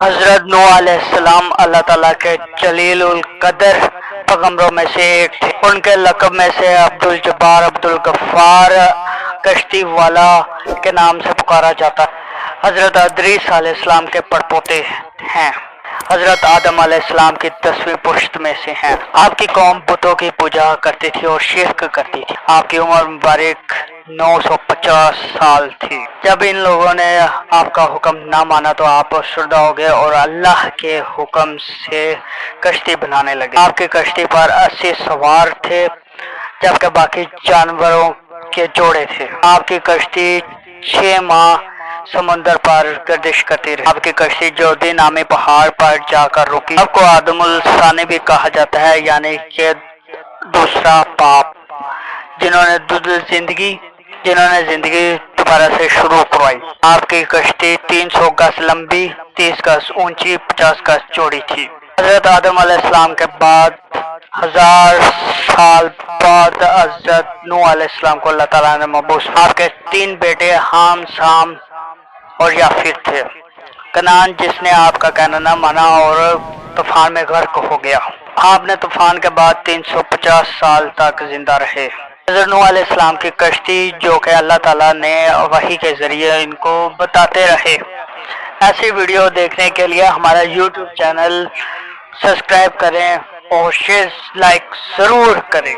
حضرت نوح علیہ السلام اللہ تعالیٰ کے جلیل القدر پیغمبروں میں سے ایک تھے۔ ان کے لقب میں سے عبد الجبار، عبد الغفار، کشتی والا کے نام سے پکارا جاتا ہے۔ حضرت ادریس علیہ السلام کے پڑپوتے ہیں۔ حضرت آدم علیہ السلام کی 10ویں پشت میں سے ہیں۔ آپ کی قوم بتوں کی پوجا کرتی تھی اور شرک کرتی تھی۔ آپ کی عمر مبارک 950 سال تھی۔ جب ان لوگوں نے آپ کا حکم نہ مانا تو آپ شردہ ہو گئے اور اللہ کے حکم سے کشتی بنانے لگے۔ آپ کی کشتی پر 80 سوار تھے جبکہ باقی جانوروں کے جوڑے تھے۔ آپ کی کشتی 6 ماہ سمندر پر گردش کرتی رہی۔ آپ کی کشتی جودی نامی پہاڑ پر جا کر رکی۔ آپ کو آدم الثانی بھی کہا جاتا ہے، یعنی کہ دوسرا باپ، جنہوں نے زندگی دوبارہ سے شروع کروائی۔ آپ کی کشتی 300 گز لمبی، 30 گز اونچی، 50 گز چوڑی تھی۔ حضرت آدم علیہ السلام کے بعد 1000 سال بعد حضرت نوح علیہ السلام کو اللہ تعالیٰ نے مبعوث۔ آپ کے 3 بیٹے حام، سام اور یافیر تھے۔ کنعان جس نے آپ کا کہنا نہ مانا اور طوفان میں غرق ہو گیا۔ آپ نے طوفان کے بعد 350 سال تک زندہ رہے۔ حضرت نوح علیہ السلام کی کشتی جو کہ اللہ تعالیٰ نے وحی کے ذریعے ان کو بتاتے رہے۔ ایسی ویڈیو دیکھنے کے لیے ہمارا یوٹیوب چینل سبسکرائب کریں اور شیئر لائک ضرور کریں۔